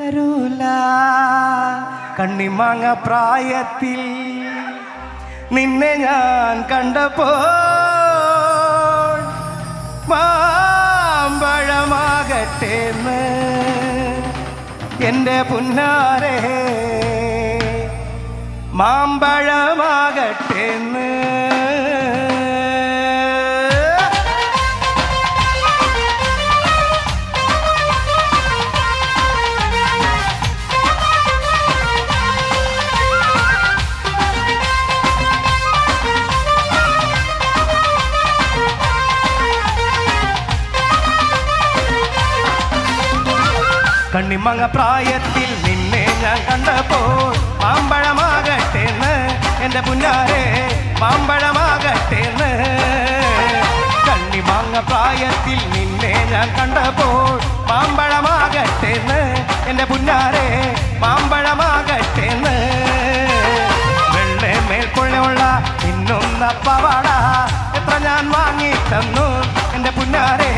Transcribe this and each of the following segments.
തരൂല. കണ്ണിമാങ്ങ പ്രായത്തിൽ നിന്നെ ഞാൻ കണ്ടപ്പോൾ മാമ്പഴമാകട്ടേന്ന് എൻ്റെ പുന്നാരേ, മാമ്പഴമാകട്ടേന്ന്. കണ്ണിമങ്ങ പ്രായത്തിൽ നിന്നെ ഞാൻ കണ്ടപ്പോൾ മാമ്പഴമാകട്ടേന്ന് എൻ്റെ പുന്നാരേ, മാമ്പഴമാകട്ടേന്ന്. കണ്ണിമാങ്ങ പ്രായത്തിൽ നിന്നെ ഞാൻ കണ്ടപ്പോൾ മാമ്പഴമാകട്ടേന്ന് എൻ്റെ പുന്നാരേ, മാമ്പഴമാകട്ടേന്ന്. വെള്ളെ മേൽക്കൊള്ളുള്ള ഇന്നൊന്ന പവാട എത്ര ഞാൻ വാങ്ങി തന്നു എൻ്റെ പുന്നാരേ,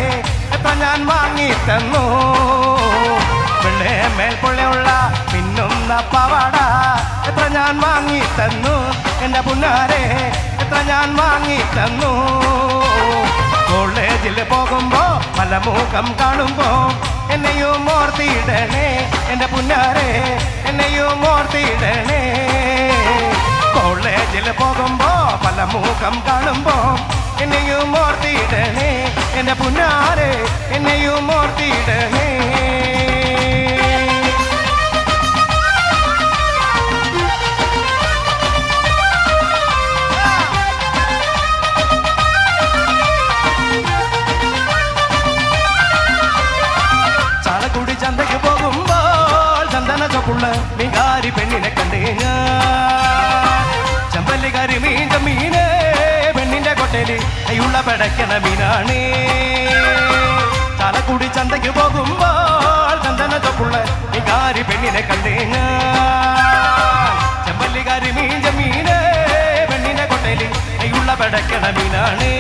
എത്ര ഞാൻ വാങ്ങി തന്നു. വെള്ളെ മേൽക്കൊള്ളുള്ള പിന്നൊന്ന പവാട എത്ര ഞാൻ വാങ്ങി തന്നു എൻ്റെ പുന്നാരേ, എത്ര ഞാൻ വാങ്ങി തന്നു. കോളേജിൽ പോകുമ്പോ പല മുഖം കാണുമ്പോ എന്നെയും ഓർത്തിടണേ എൻ്റെ പുന്നാരേ, എന്നെയും ഓർത്തിടണേ. കോളേജിൽ പോകുമ്പോ പല മുഖം കാണുമ്പോ എന്നെയും ഓർത്തിടണേ എൻ്റെ പുന്നാരേ, എന്നെയും ഓർത്തിടണേ. ചാലക്കുടി ചന്തയ്ക്ക് പോകുമ്പോൾ ചന്ദന ചൊപ്പുള്ള മികാരി പെണ്ണിനെ കണ്ടേ ഞാൻ. ചെമ്പല്ലിക്കാരി മീൻ്റെ മീന് പെണ്ണിന്റെ കൊട്ടേല് കൈയുള്ള പടക്കണ മീനാണ്. ചാലക്കുടി ചന്തയ്ക്ക് പോകുമ്പോൾ ചന്ദന ചൊപ്പുള്ള മികാരി പെണ്ണിനെ കണ്ടേ ഞാൻ. ചെമ്പല്ലിക്കാരി മീൻ്റെ മീന് പെണ്ണിന്റെ കൊട്ടേല് കൈയുള്ള പടക്കണ മീനാണ്.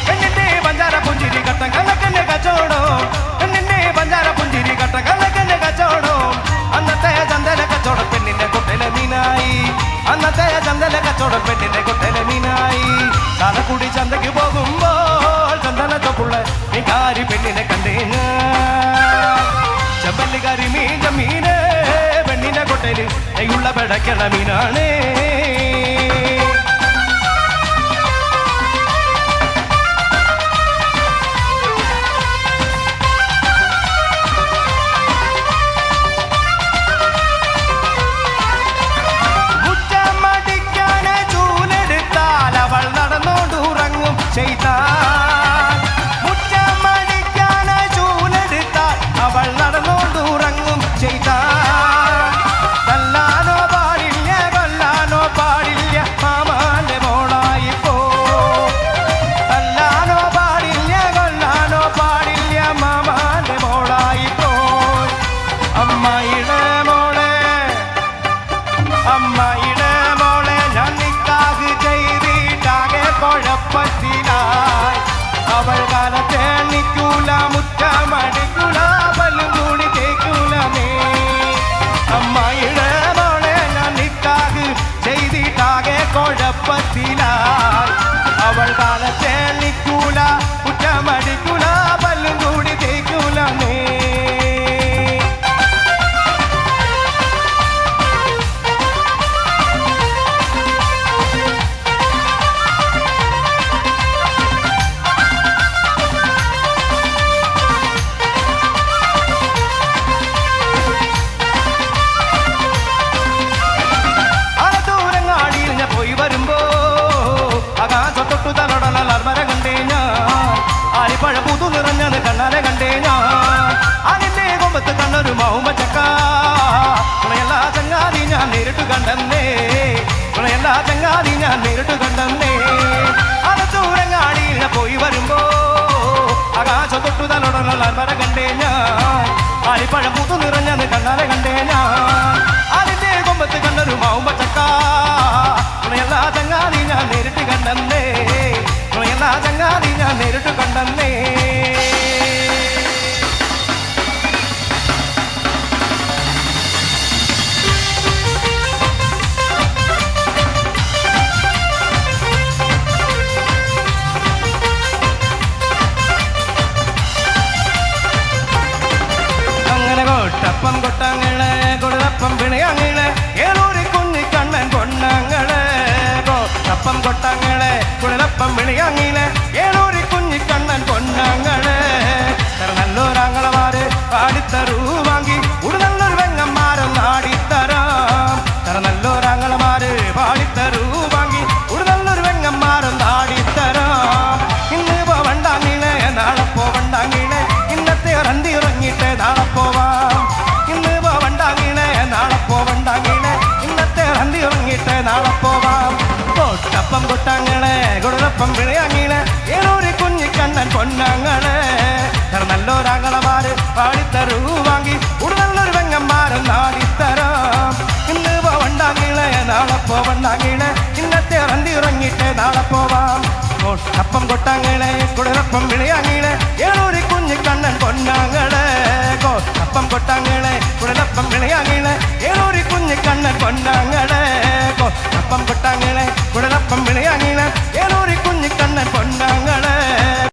പെണ്ണിന്റെ പഞ്ചാര പുഞ്ചിരി കട്ട കലക്കന്റെ കച്ചോടോ, പെണ്ണിന്റെ പഞ്ചാര പുഞ്ചിരി കട്ട കലക്കന്റെ കച്ചോടോ. അന്നത്തെ ചന്ദന കച്ചവടം പെണ്ണിന്റെ കൊട്ടല മീനായി, അന്നത്തെ ചന്ദന കച്ചവടം പെണ്ണിന്റെ കൊട്ടല മീനായി. ചാലക്കുടി ചന്തയ്ക്ക് പോകുമ്പോൾ ചന്ദന ചൊപ്പുള്ള മികാരി പെണ്ണിനെ കണ്ടേ ഞാൻ. ചെമ്പല്ലിക്കാരി മീൻ്റെ മീന് പെണ്ണിന്റെ കൊട്ടല് കൈയുള്ള പടക്കണ മീനാണ്. മുറ്റമടിക്കാനായി ചൂലെടുത്താൽ അവൾ നടന്നോണ്ടുറങ്ങും ചെയ്താൽ. തല്ലാനോ പാടില്ല കൊല്ലാനോ പാടില്ല മാമാന്റെ മോളായി പോ. തല്ലാനോ പാടില്ല കൊല്ലാനോ പാടില്ല മാമാന്റെ മോളായി പോ. അമ്മായിടെ മോളെ, അമ്മായിടെ മോളെ ഞാൻ നിക്കാഹ് ചെയ്തിട്ടാകെ കുഴപ്പത്തിലായി. അവൾ കാലത്തെ നിൽക്കൂല, മുറ്റമടിക്കൂല, പല്ലും കൂടി കേൾക്കൂലമേ. അമ്മായിടെ മോളെ ഞാൻ നിക്കാഹ് ചെയ്തിട്ടാകെ കുഴപ്പത്തിലായി. അവൾ കാലത്തെ നിൽക്കൂല, മുറ്റമടിക്കൂല, പല്ലും കൂടി കേൾക്കൂലമേ. ആലിപ്പഴ പുതു നിറഞ്ഞത് കണ്ണാലെ കണ്ടേ ഞാൻ. അതിന്റെ കൊമ്പത്ത് കണ്ണൊരു മൗമച്ചക്ക തുണയല്ലാ ചങ്ങാതി ഞാൻ നേരിട്ട് കണ്ടെന്നേ, തുണയല്ലാ ചങ്ങാതി ഞാൻ നേരിട്ട് കണ്ടെന്നേ. അലത്തൂരങ്ങാടിയിൽ പോയി വരുമ്പോ ആകാശം തൊട്ടു തലോടനുള്ള അൽമര കണ്ടേ ഞാൻ. ആലിപ്പഴ പുതു നിറഞ്ഞത് കണ്ണാലെ കണ്ടേ ഞാൻ. അതിന്റെ കൊമ്പത്ത് കണ്ണൊരു മൗമച്ചക്ക തുണയല്ലാ ചങ്ങാതി ഞാൻ നേരിട്ട് കണ്ടെന്നേ, തുണയല്ലാ ചങ്ങാതി ഞാൻ നേരിട്ട് കണ്ടെന്നേ. കോട്ടപ്പം കൊട്ടങ്ങളെ കുളിരപ്പം പിണിയങ്ങളെ ഏലൂരി കുഞ്ഞിക്കണ്ണൻ പൊന്നങ്ങളെ കോട്ടപ്പം കൊട്ടങ്ങളെ കുളിരപ്പം പിണിയങ്ങളെ ഏലൂരി കുഞ്ഞിക്കണ്ണൻ പൊന്നങ്ങളെ നല്ലൊരാങ്ങളമാര് പാടിത്തരൂ വാങ്ങി ഉടനല്ലൊരു വെങ്ങന്മാരും നാടിത്തരാം നല്ലൊരാങ്ങളമാര് പാടിത്തരൂ വാങ്ങി ഉടനല്ലൊരു വെങ്ങന്മാരും നാടിത്തരാം ഇന്ന് പോവണ്ടാങ്ങിളെ നാളെ പോവണ്ടാങ്ങിളെ ഇന്നത്തെ റന്തി ഇറങ്ങിയിട്ട് നാളെ പോവാം ഇന്ന് പോവണ്ടാങ്ങിളെ നാളെ പോവണ്ടാങ്ങിളെ ഇന്നത്തെ റന്തി ഇറങ്ങിയിട്ട് നാളെ പോവാം കോട്ടപ്പം കൊട്ടങ്ങളെ കുളിരപ്പം പിഴയങ്ങിളെ ഏലൂരി കുഞ്ഞിക്കണ്ണൻ പൊന്നങ്ങളെ നല്ലൊരാങ്ങളമാര് പാടിത്തരൂ വാങ്ങി ഉടനല്ലൊരു വെങ്ങന്മാരും നാടിത്തരാം ഇന്ന് പോവണ്ടാങ്ങിളെ നാളെ പോവണ്ടാങ്ങിളെ ഇന്നത്തെ റന്തി ഇറങ്ങിയിട്ട് നാളെ പോവാം കോട്ടപ്പം കൊട്ടങ്ങളെ കുളിരപ്പം പിഴയങ്ങിളെ ഏലൂരി കുഞ്ഞിക്കണ്ണൻ പൊന്നങ്ങളെ കോട്ടപ്പം കൊട്ടങ്ങളെ കുളിരപ്പം പിഴയങ്ങിളെ ഏലൂരി കുഞ്ഞിക്കണ്ണൻ പൊന്നങ്ങളെ കോട്ടപ്പം കൊട്ടങ്ങളെ കുളിരപ്പം പിഴയങ്ങിളെ